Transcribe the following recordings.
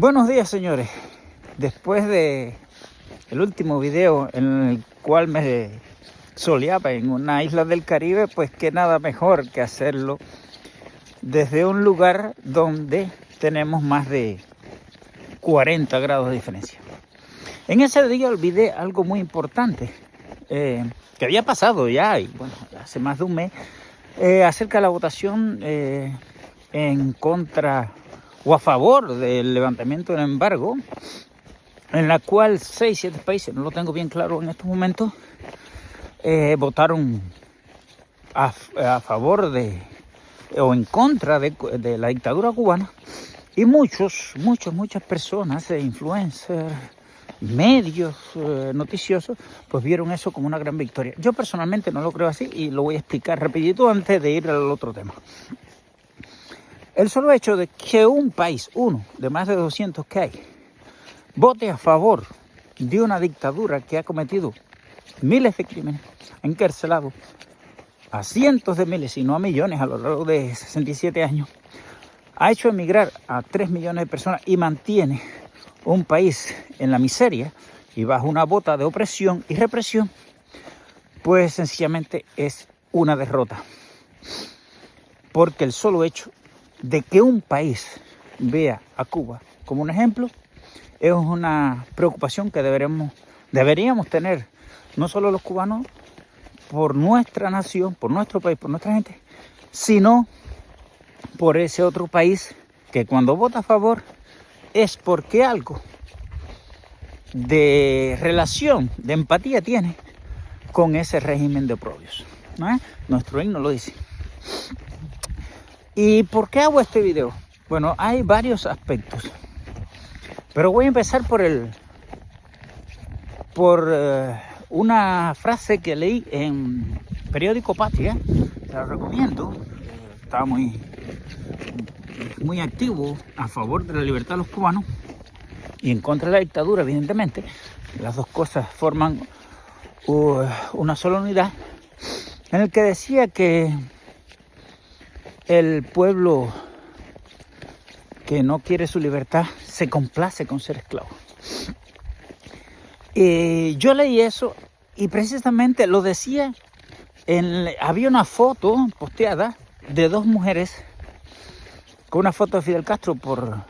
Buenos días, señores. Después de el último video en el cual me soleaba en una isla del Caribe, pues que nada mejor que hacerlo desde un lugar donde tenemos más de 40 grados de diferencia. En ese día olvidé algo muy importante que había pasado ya, y bueno, hace más de un mes, acerca de la votación en contra o a favor del levantamiento del embargo, en la cual 6-7 países, no lo tengo bien claro en estos momentos, votaron a favor de o en contra de la dictadura cubana, y muchas personas, influencers, medios noticiosos, pues vieron eso como una gran victoria. Yo personalmente no lo creo así y lo voy a explicar rapidito antes de ir al otro tema. El solo hecho de que un país, uno de más de 200 que hay, vote a favor de una dictadura que ha cometido miles de crímenes, encarcelado a cientos de miles, si no a millones a lo largo de 67 años, ha hecho emigrar a 3 millones de personas y mantiene un país en la miseria y bajo una bota de opresión y represión, pues sencillamente es una derrota. Porque el solo hecho de que un país vea a Cuba como un ejemplo es una preocupación que deberíamos tener, no solo los cubanos, por nuestra nación, por nuestro país, por nuestra gente, sino por ese otro país que cuando vota a favor es porque algo de relación, de empatía tiene con ese régimen de oprobios, ¿no? Nuestro himno lo dice. ¿Y por qué hago este video? Bueno, hay varios aspectos, pero voy a empezar por una frase que leí en periódico Patria. La recomiendo. Estaba muy activo a favor de la libertad de los cubanos y en contra de la dictadura, evidentemente. Las dos cosas forman una sola unidad, en el que decía que el pueblo que no quiere su libertad se complace con ser esclavo. Yo leí eso y precisamente lo decía, había una foto posteada de dos mujeres con una foto de Fidel Castro por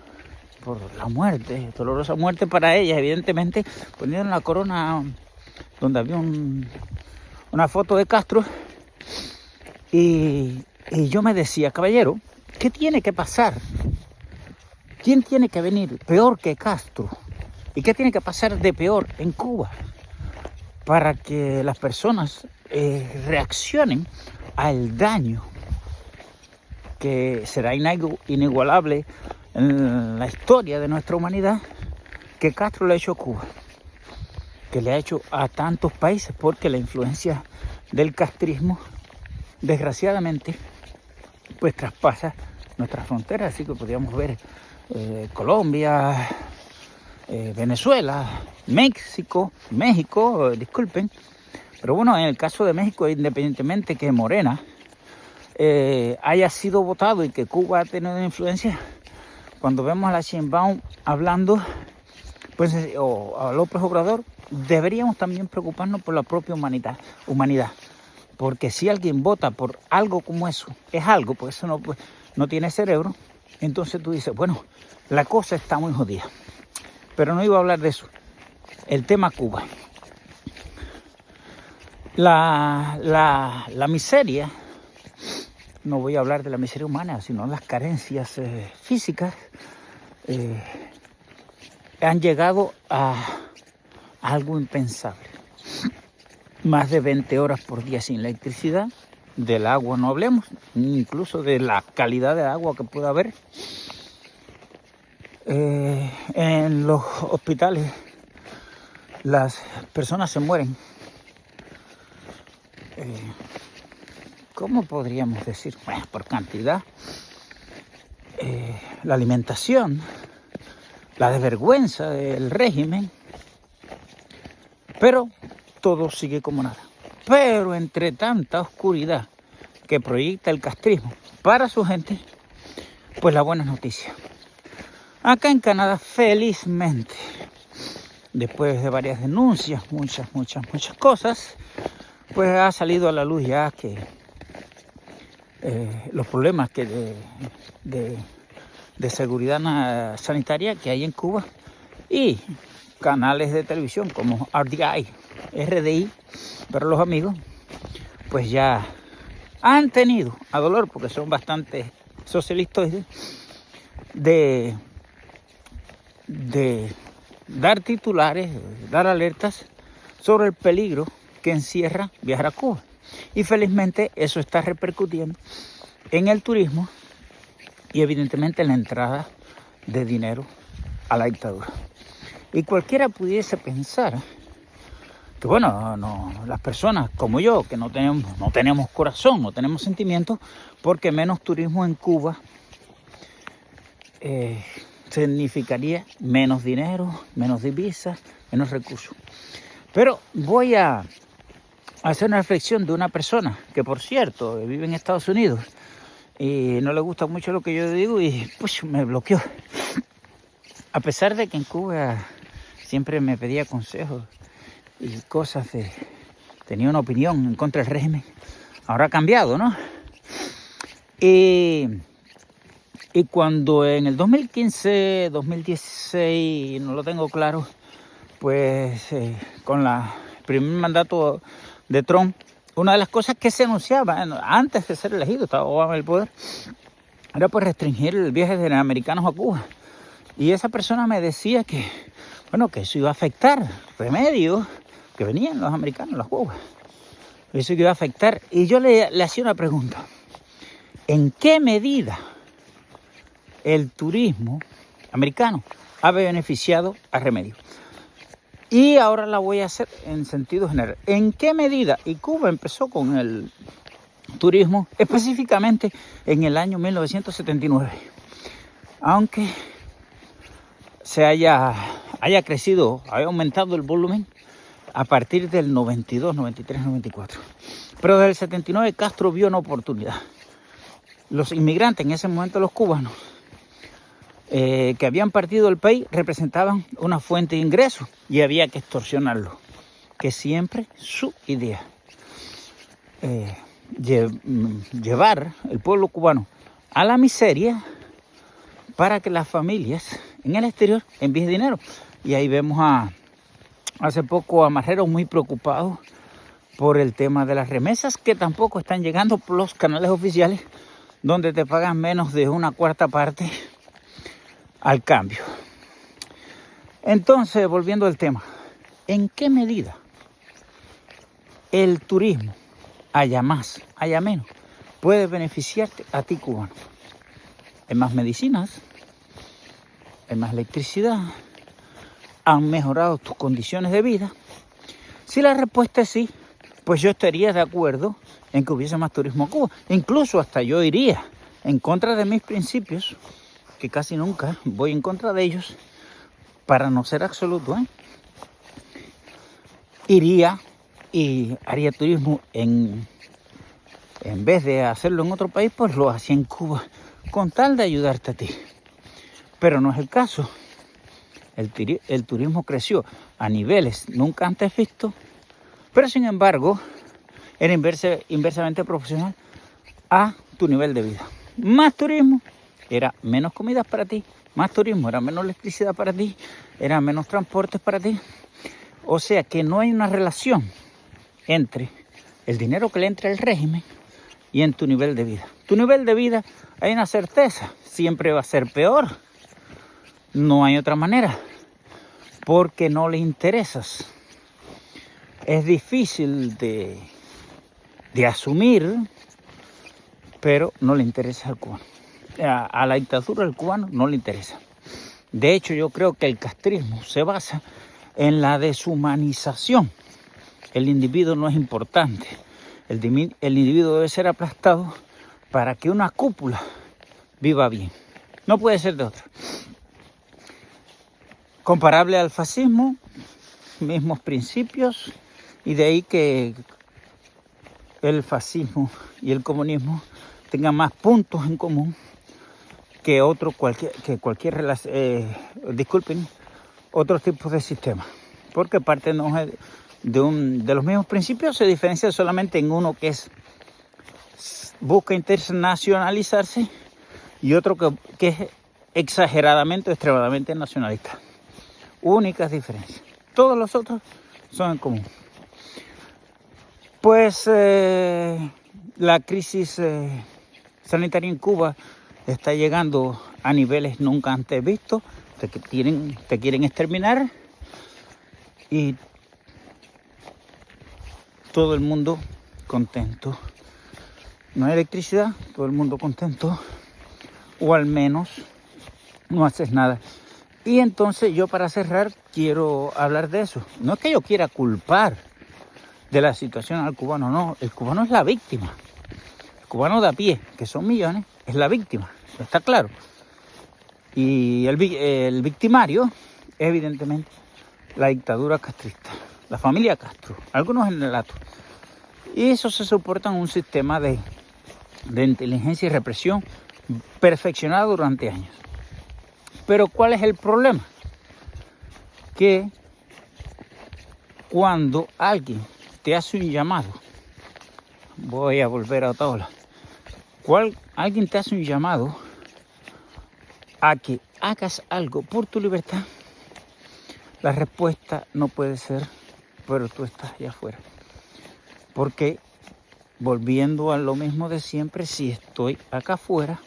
la muerte, dolorosa muerte para ellas, evidentemente, poniendo la corona donde había una foto de Castro. Y yo me decía, caballero, ¿qué tiene que pasar? ¿Quién tiene que venir peor que Castro? ¿Y qué tiene que pasar de peor en Cuba para que las personas reaccionen al daño que será inigualable en la historia de nuestra humanidad que Castro le ha hecho a Cuba, que le ha hecho a tantos países? Porque la influencia del castrismo, desgraciadamente, pues traspasa nuestras fronteras, así que podríamos ver Colombia, Venezuela, México, disculpen, pero bueno, en el caso de México, independientemente que Morena haya sido votado y que Cuba ha tenido influencia, cuando vemos a la Sheinbaum hablando, pues, o a López Obrador, deberíamos también preocuparnos por la propia humanidad, porque si alguien vota por algo como eso, es algo, porque eso no tiene cerebro, entonces tú dices, bueno, la cosa está muy jodida. Pero no iba a hablar de eso. El tema Cuba. La miseria, no voy a hablar de la miseria humana, sino las carencias físicas, han llegado a algo impensable. Más de 20 horas por día sin electricidad, del agua no hablemos, incluso de la calidad de agua que pueda haber. En los hospitales las personas se mueren. ¿Cómo podríamos decir? Bueno, por cantidad. La alimentación, la desvergüenza del régimen, pero todo sigue como nada. Pero entre tanta oscuridad que proyecta el castrismo para su gente, pues la buena noticia. Acá en Canadá, felizmente, después de varias denuncias, muchas cosas, pues ha salido a la luz ya que los problemas de seguridad sanitaria que hay en Cuba, y canales de televisión como RDI, para los amigos, pues ya han tenido a dolor, porque son bastante socialistas, de dar titulares, dar alertas sobre el peligro que encierra viajar a Cuba. Y felizmente eso está repercutiendo en el turismo y evidentemente en la entrada de dinero a la dictadura. Y cualquiera pudiese pensar que, bueno, las personas como yo, que no tenemos corazón, no tenemos sentimientos, porque menos turismo en Cuba significaría menos dinero, menos divisas, menos recursos. Pero voy a hacer una reflexión de una persona que, por cierto, vive en Estados Unidos y no le gusta mucho lo que yo digo y pues me bloqueó. A pesar de que en Cuba siempre me pedía consejos y cosas tenía una opinión en contra del régimen, ahora ha cambiado, ¿no? Y cuando en el 2015, 2016, no lo tengo claro, pues con el primer mandato de Trump, una de las cosas que se anunciaba antes de ser elegido, estaba Obama en el poder, era pues restringir el viaje de americanos a Cuba. Y esa persona me decía que, bueno, que eso iba a afectar remedios que venían los americanos a Cuba. Eso iba a afectar. Y yo le hacía una pregunta. ¿En qué medida el turismo americano ha beneficiado a Remedios? Y ahora la voy a hacer en sentido general. ¿En qué medida? Y Cuba empezó con el turismo específicamente en el año 1979. Aunque se haya crecido, haya aumentado el volumen a partir del 92, 93, 94. Pero desde el 79 Castro vio una oportunidad. Los inmigrantes, en ese momento los cubanos, que habían partido del país, representaban una fuente de ingresos y había que extorsionarlos, que siempre su idea, llevar el pueblo cubano a la miseria para que las familias en el exterior envíen dinero. Y ahí vemos hace poco a marreros muy preocupados por el tema de las remesas, que tampoco están llegando por los canales oficiales, donde te pagan menos de una cuarta parte al cambio. Entonces, volviendo al tema, ¿en qué medida el turismo, haya más, haya menos, puede beneficiarte a ti, cubano? Hay más medicinas, hay más electricidad, han mejorado tus condiciones de vida. Si la respuesta es sí, pues yo estaría de acuerdo en que hubiese más turismo a Cuba. Incluso hasta yo iría en contra de mis principios, que casi nunca voy en contra de ellos, para no ser absoluto, iría y haría turismo en vez de hacerlo en otro país, pues lo hacía en Cuba, con tal de ayudarte a ti. Pero no es el caso. El turismo creció a niveles nunca antes vistos, pero sin embargo era inversamente proporcional a tu nivel de vida. Más turismo era menos comidas para ti, más turismo era menos electricidad para ti, era menos transportes para ti. O sea que no hay una relación entre el dinero que le entra al régimen y en tu nivel de vida. Tu nivel de vida, hay una certeza, siempre va a ser peor. No hay otra manera, porque no le interesas. Es difícil de asumir, pero no le interesa al cubano. A la dictadura del cubano no le interesa. De hecho, yo creo que el castrismo se basa en la deshumanización. El individuo no es importante. El individuo debe ser aplastado para que una cúpula viva bien. No puede ser de otra. Comparable al fascismo, mismos principios, y de ahí que el fascismo y el comunismo tengan más puntos en común que disculpen, otros tipos de sistemas, porque parte de los mismos principios, se diferencia solamente en uno que busca internacionalizarse y otro que es exageradamente o extremadamente nacionalista. Únicas diferencias. Todos los otros son en común. Pues la crisis sanitaria en Cuba está llegando a niveles nunca antes vistos. Te quieren exterminar y todo el mundo contento. No hay electricidad, todo el mundo contento, o al menos no haces nada. Y entonces yo, para cerrar, quiero hablar de eso. No es que yo quiera culpar de la situación al cubano, no. El cubano es la víctima. El cubano de a pie, que son millones, es la víctima, está claro. Y el victimario, evidentemente, la dictadura castrista, la familia Castro, algunos en el ato. Y eso se soporta en un sistema de inteligencia y represión perfeccionado durante años. Pero ¿cuál es el problema? Que cuando alguien te hace un llamado, voy a volver a Otaola, alguien te hace un llamado a que hagas algo por tu libertad, la respuesta no puede ser, pero tú estás allá afuera. Porque, volviendo a lo mismo de siempre, si estoy acá afuera,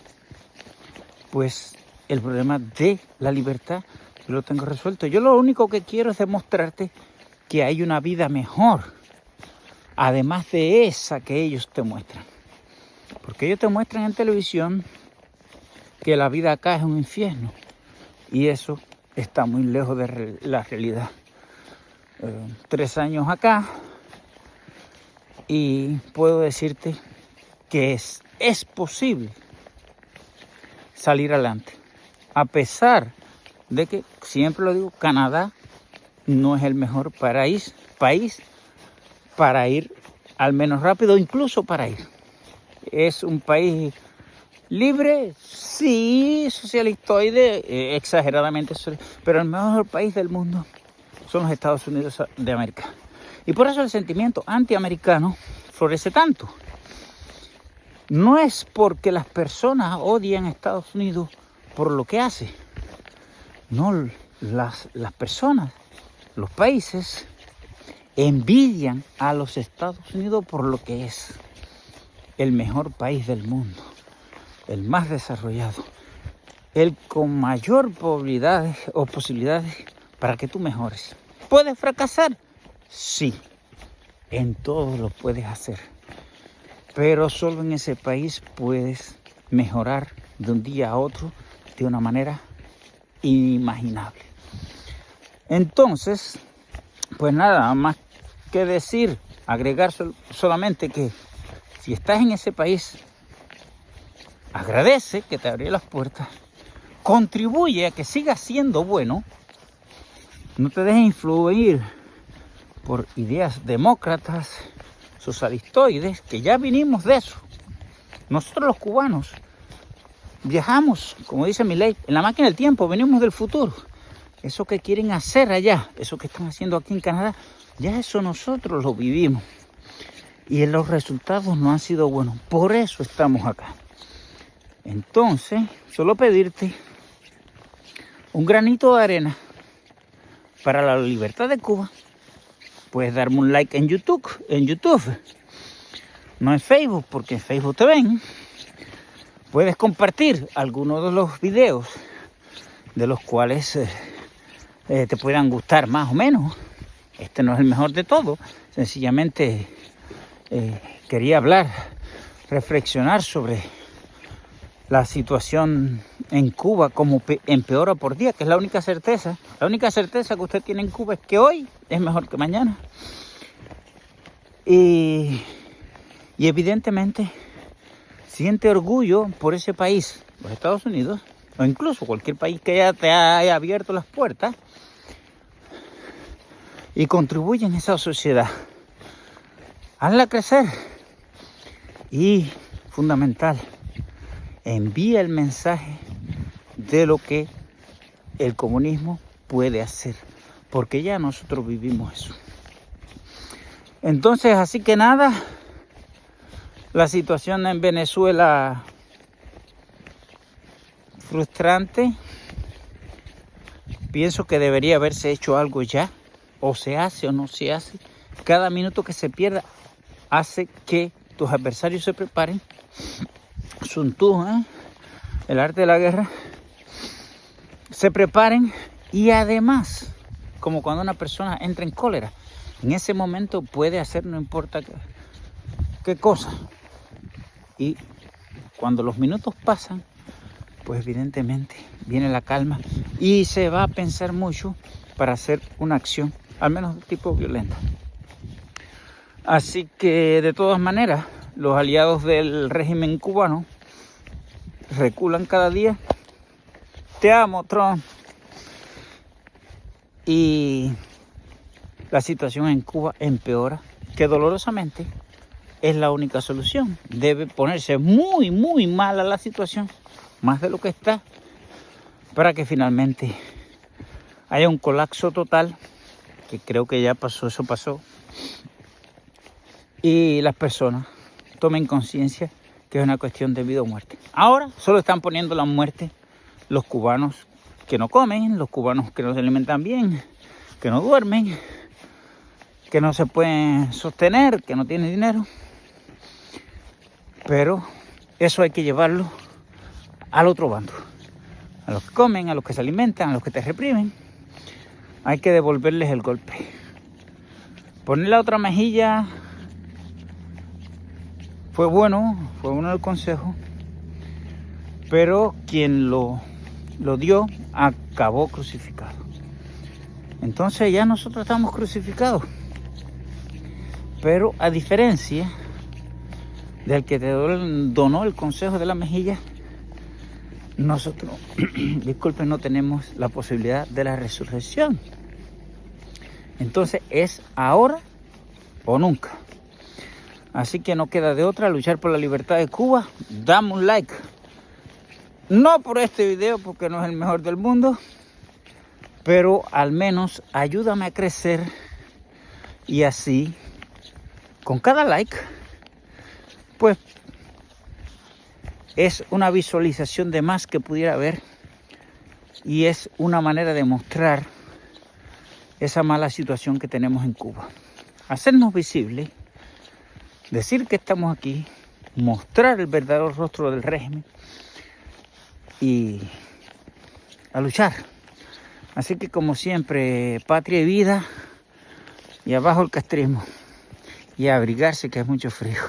pues el problema de la libertad yo lo tengo resuelto. Yo lo único que quiero es demostrarte que hay una vida mejor, además de esa que ellos te muestran. Porque ellos te muestran en televisión que la vida acá es un infierno, y eso está muy lejos de la realidad. 3 años acá y puedo decirte que es posible salir adelante, a pesar de que, siempre lo digo, Canadá no es el mejor país para ir, al menos rápido, incluso para ir. Es un país libre, sí, socialistoide, exageradamente, pero el mejor país del mundo son los Estados Unidos de América. Y por eso el sentimiento antiamericano florece tanto. No es porque las personas odian a Estados Unidos por lo que hace. No, las personas, los países, envidian a los Estados Unidos por lo que es el mejor país del mundo, el más desarrollado, el con mayor probabilidades o posibilidades para que tú mejores. ¿Puedes fracasar? Sí, en todo lo puedes hacer, pero solo en ese país puedes mejorar de un día a otro de una manera inimaginable. Entonces, pues nada más que decir, agregar solamente que si estás en ese país, agradece que te abrió las puertas, contribuye a que siga siendo bueno, no te dejes influir por ideas demócratas, socialistoides, que ya vinimos de eso. Nosotros los cubanos viajamos, como dice Milei, en la máquina del tiempo, venimos del futuro. Eso que quieren hacer allá, eso que están haciendo aquí en Canadá, ya eso nosotros lo vivimos. Y los resultados no han sido buenos. Por eso estamos acá. Entonces, solo pedirte un granito de arena para la libertad de Cuba. Puedes darme un like en YouTube. No en Facebook, porque en Facebook te ven. Puedes compartir algunos de los videos de los cuales te puedan gustar más o menos. Este no es el mejor de todo. Sencillamente quería hablar, reflexionar sobre la situación en Cuba, como empeora por día, que es la única certeza. La única certeza que usted tiene en Cuba es que hoy es mejor que mañana. Y evidentemente siente orgullo por ese país, los Estados Unidos, o incluso cualquier país que ya te haya abierto las puertas, y contribuye en esa sociedad. Hazla crecer. Y fundamental, envía el mensaje de lo que el comunismo puede hacer, porque ya nosotros vivimos eso. Entonces, así que nada, la situación en Venezuela frustrante. Pienso que debería haberse hecho algo ya, o se hace o no se hace. Cada minuto que se pierda hace que tus adversarios se preparen. Sun Tzu, el arte de la guerra, se preparen, y además, como cuando una persona entra en cólera, en ese momento puede hacer no importa qué cosa. Y cuando los minutos pasan, pues evidentemente viene la calma y se va a pensar mucho para hacer una acción, al menos de tipo violenta. Así que de todas maneras, los aliados del régimen cubano reculan cada día. Te amo, Trump. Y la situación en Cuba empeora, que dolorosamente es la única solución. Debe ponerse muy, muy mala la situación, más de lo que está, para que finalmente haya un colapso total, que creo que ya pasó, eso pasó, y las personas tomen conciencia que es una cuestión de vida o muerte. Ahora solo están poniendo la muerte los cubanos que no comen, los cubanos que no se alimentan bien, que no duermen, que no se pueden sostener, que no tienen dinero. Pero eso hay que llevarlo al otro bando. A los que comen, a los que se alimentan, a los que te reprimen. Hay que devolverles el golpe. Poner la otra mejilla fue bueno el consejo. Pero quien lo dio acabó crucificado. Entonces ya nosotros estamos crucificados. Pero a diferencia del que te donó el consejo de la mejilla, nosotros, disculpen, no tenemos la posibilidad de la resurrección. Entonces es ahora o nunca. Así que no queda de otra luchar por la libertad de Cuba. Dame un like. No por este video, porque no es el mejor del mundo, pero al menos ayúdame a crecer, y así, con cada like, pues es una visualización de más que pudiera haber, y es una manera de mostrar esa mala situación que tenemos en Cuba. Hacernos visibles, decir que estamos aquí, mostrar el verdadero rostro del régimen y a luchar. Así que, como siempre, patria y vida, y abajo el castrismo, y a abrigarse, que es mucho frío.